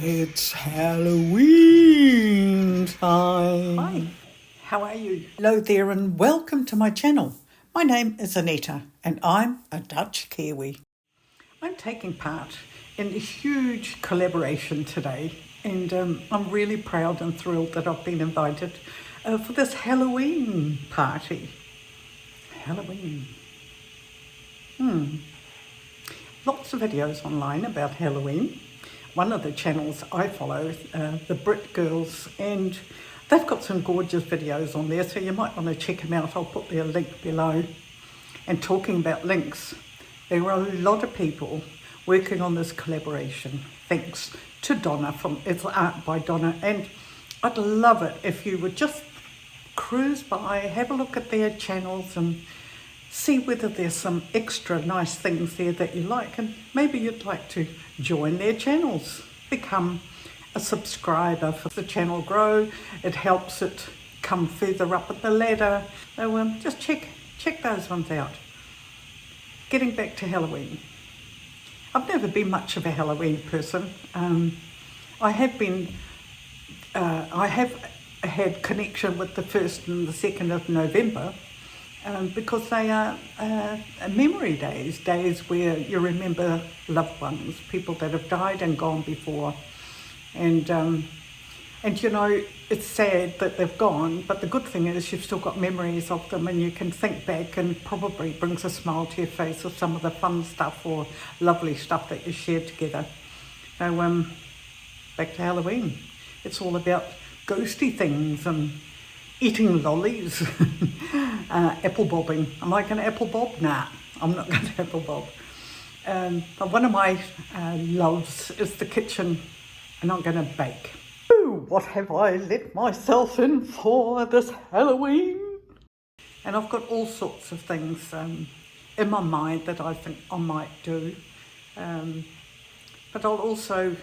It's Halloween time. Hi, how are you? Hello there and welcome to my channel. My name is Anita and I'm a Dutch-Kiwi. I'm taking part in a huge collaboration today and I'm really proud and thrilled that I've been invited for this Halloween party. Halloween. Lots of videos online about Halloween. One of the channels I follow, the Brit Girls, and they've got some gorgeous videos on there, so you might want to check them out. I'll put their link below. And talking about links, there are a lot of people working on this collaboration, thanks to Donna from It's Art by Donna. And I'd love it if you would just cruise by, have a look at their channels and see whether there's some extra nice things there that you like, and maybe you'd like to join their channels, become a subscriber for the channel grow. It helps it come further up the ladder. So just check those ones out. Getting back to Halloween. I've never been much of a Halloween person. I have had connection with the 1st and the 2nd of November. Because they are memory days where you remember loved ones, people that have died and gone before. And you know, it's sad that they've gone, but the good thing is you've still got memories of them and you can think back, and probably brings a smile to your face of some of the fun stuff or lovely stuff that you shared together. So back to Halloween. It's all about ghosty things and eating lollies, apple bobbing. Am I going to apple bob? Nah, I'm not going to apple bob. But one of my loves is the kitchen, and I'm going to bake. Ooh, what have I let myself in for this Halloween? And I've got all sorts of things in my mind that I think I might do. But I'll also,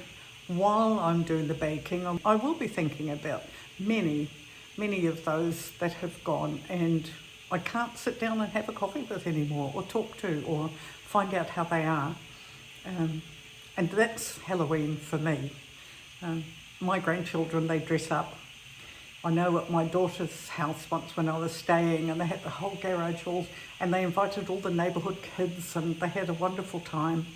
while I'm doing the baking, I will be thinking about many of those that have gone and I can't sit down and have a coffee with anymore, or talk to, or find out how they are. And that's Halloween for me. My grandchildren, they dress up. I know at my daughter's house once when I was staying, and they had the whole garage full, and they invited all the neighbourhood kids and they had a wonderful time.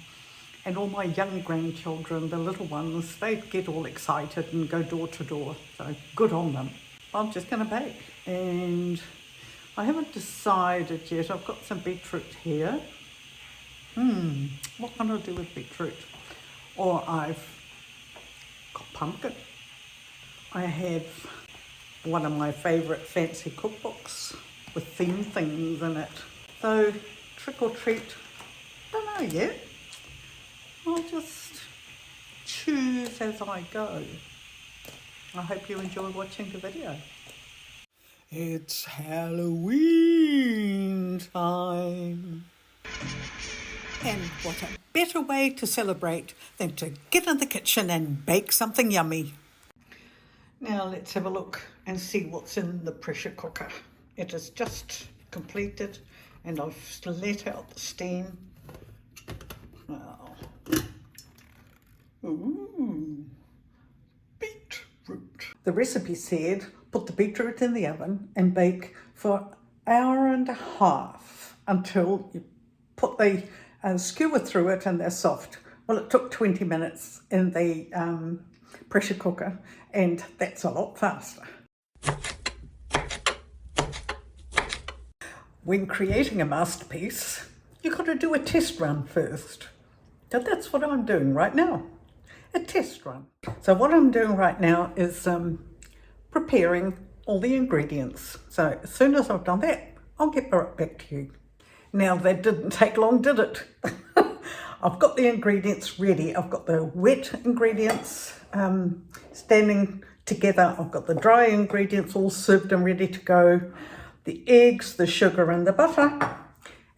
And all my young grandchildren, the little ones, they get all excited and go door to door. So good on them. I'm just going to bake, and I haven't decided yet. I've got some beetroot here. What can I do with beetroot? Or I've got pumpkin. I have one of my favourite fancy cookbooks with theme things in it. So trick or treat, don't know yet. I'll just choose as I go. I hope you enjoy watching the video. It's Halloween time. And what a better way to celebrate than to get in the kitchen and bake something yummy. Now let's have a look and see what's in the pressure cooker. It is just completed and I've let out the steam. Now, ooh, beetroot. The recipe said put the beetroot in the oven and bake for an hour and a half until you put the skewer through it and they're soft. Well, it took 20 minutes in the pressure cooker, and that's a lot faster. When creating a masterpiece, you've got to do a test run first. So that's what I'm doing right now, a test run. So what I'm doing right now is preparing all the ingredients. So as soon as I've done that, I'll get right back to you. Now that didn't take long, did it? I've got the ingredients ready. I've got the wet ingredients standing together. I've got the dry ingredients all served and ready to go. The eggs, the sugar and the butter,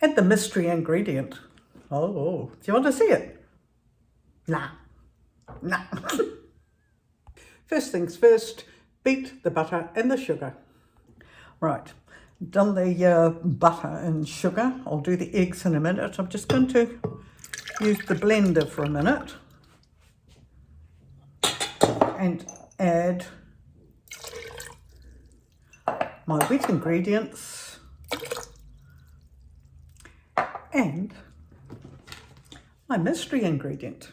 and the mystery ingredient. Oh, do you want to see it? Nah. First things first, beat the butter and the sugar. Right, done the butter and sugar. I'll do the eggs in a minute. I'm just going to use the blender for a minute. and add my wet ingredients and my mystery ingredient,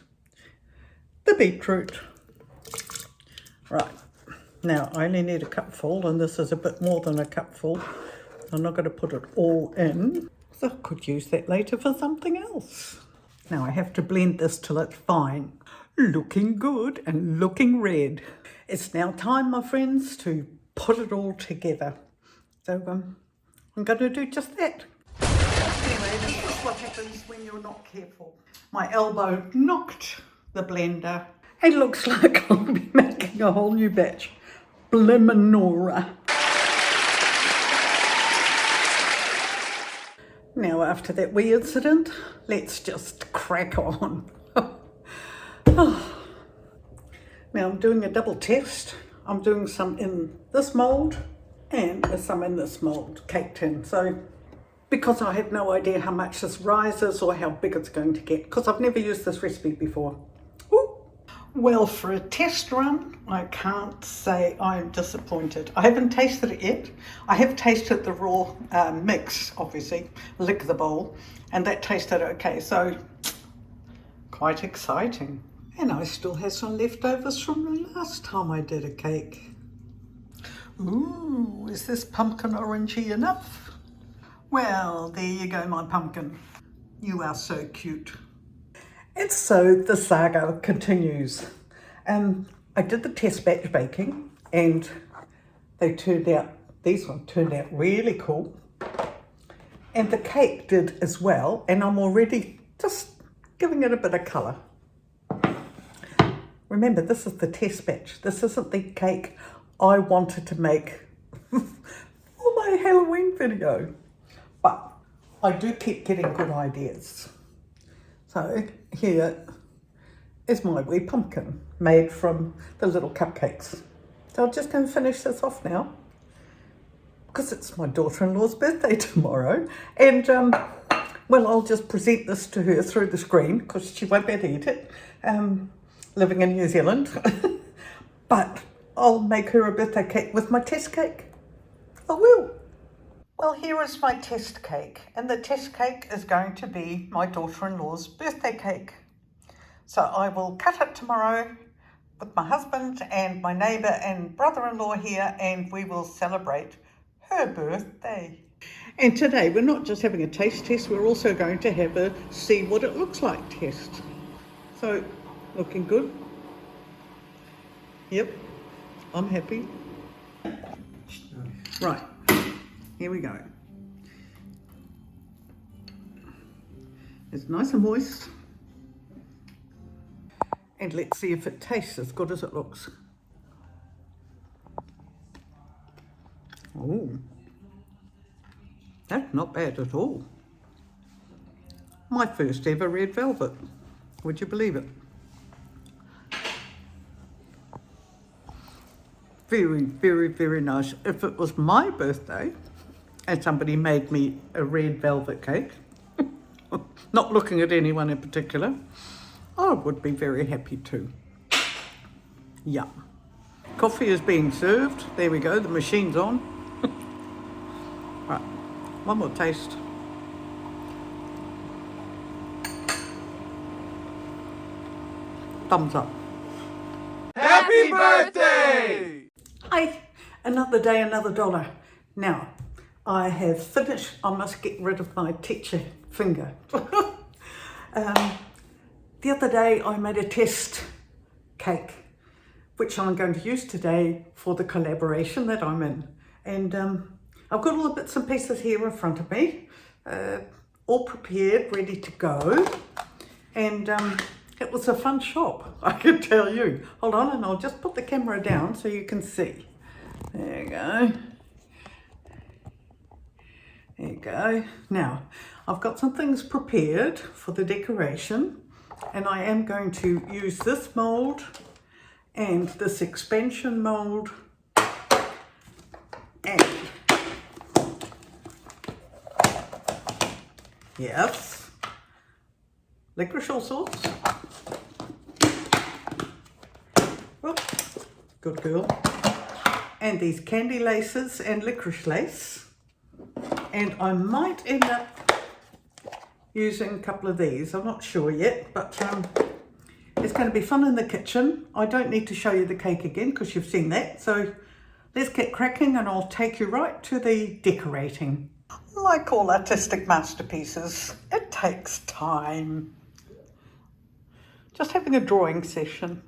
the beetroot. Right, now I only need a cupful, and this is a bit more than a cupful. I'm not going to put it all in, so I could use that later for something else. Now I have to blend this till it's fine. Looking good and looking red. It's now time, my friends, to put it all together. So I'm going to do just that. Anyway, this is what happens when you're not careful. My elbow knocked the blender. It looks like I'll be making a whole new batch. Bliminora. Now after that wee incident, let's just crack on. Oh. Now I'm doing a double test. I'm doing some in this mould and some in this mould, cake tin. So, because I have no idea how much this rises or how big it's going to get, because I've never used this recipe before. Ooh. Well, for a test run, I can't say I'm disappointed. I haven't tasted it yet. I have tasted the raw mix, obviously, lick the bowl, and that tasted okay, so quite exciting. And I still have some leftovers from the last time I did a cake. Ooh, is this pumpkin orangey enough? Well, there you go, my pumpkin. You are so cute. And so the saga continues. I did the test batch baking, and these ones turned out really cool. And the cake did as well, and I'm already just giving it a bit of colour. Remember, this is the test batch. This isn't the cake I wanted to make for my Halloween video. But I do keep getting good ideas. So here is my wee pumpkin made from the little cupcakes. So I'm just going to finish this off now, because it's my daughter-in-law's birthday tomorrow. And, well, I'll just present this to her through the screen, because she won't be able to eat it. Living in New Zealand, but I'll make her a birthday cake with my test cake. I will. Well, here is my test cake, and the test cake is going to be my daughter-in-law's birthday cake. So I will cut it tomorrow with my husband and my neighbour and brother-in-law here, and we will celebrate her birthday. And today we're not just having a taste test, we're also going to have a see what it looks like test. So, looking good. Yep, I'm happy. Right, here we go. It's nice and moist. And let's see if it tastes as good as it looks. Oh, that's not bad at all. My first ever red velvet. Would you believe it? Very, very, very nice. If it was my birthday and somebody made me a red velvet cake, not looking at anyone in particular, I would be very happy too. Yeah. Coffee is being served. There we go, the machine's on. Right, one more taste. Thumbs up. Happy birthday! Hi, another day, another dollar. Now, I have finished. I must get rid of my teacher finger. The other day I made a test cake, which I'm going to use today for the collaboration that I'm in. And I've got all the bits and pieces here in front of me, all prepared, ready to go. And it was a fun shop, I can tell you. Hold on, and I'll just put the camera down so you can see. There you go. There you go. Now, I've got some things prepared for the decoration, and I am going to use this mould and this expansion mould and yes, licorice sauce. Whoops. Good girl. And these candy laces and licorice lace. And I might end up using a couple of these. I'm not sure yet, but it's going to be fun in the kitchen. I don't need to show you the cake again because you've seen that. So let's get cracking and I'll take you right to the decorating. Like all artistic masterpieces, it takes time. Just having a drawing session.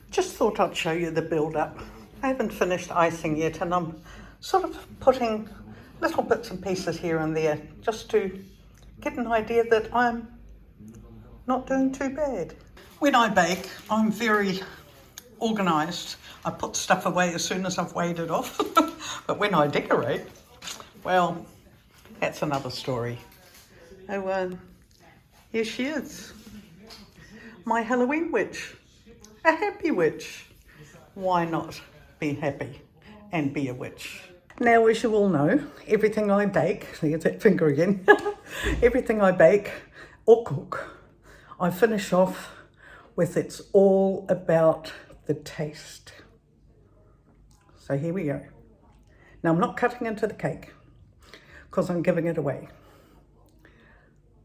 Just thought I'd show you the build-up. I haven't finished icing yet and I'm sort of putting little bits and pieces here and there just to get an idea that I'm not doing too bad. When I bake, I'm very organised. I put stuff away as soon as I've weighed it off. But when I decorate, well, that's another story. Oh, here she is. My Halloween witch. A happy witch. Why not be happy and be a witch? Now, as you all know, everything I bake, there's that finger again, everything I bake or cook, I finish off with it's all about the taste. So here we go. Now, I'm not cutting into the cake because I'm giving it away.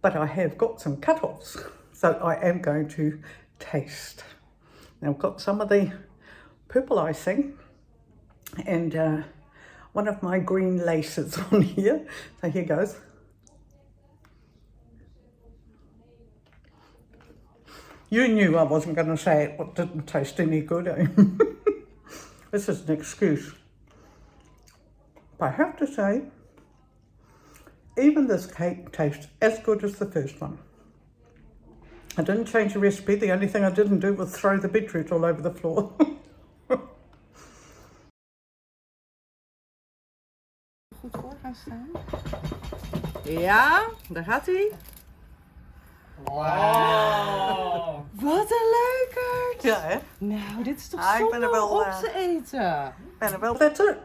But I have got some cut-offs, so I am going to taste. Now, I've got some of the purple icing and one of my green laces on here. So here goes. You knew I wasn't going to say it, but didn't taste any good, eh? This is an excuse. But I have to say, even this cake tastes as good as the first one. I didn't change the recipe. The only thing I didn't do was throw the beetroot all over the floor. Goed voor gaan staan. Ja, daar gaat hij. Wow. Wat een leukert! Ja, hè? Nou, dit is toch Ah, ik ben er zonde wel, om op te eten. Ben er wel. That's it.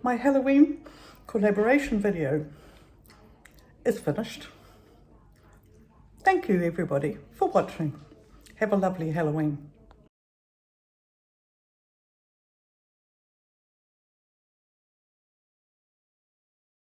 My Halloween collaboration video is finished. Thank you everybody for watching. Have a lovely Halloween.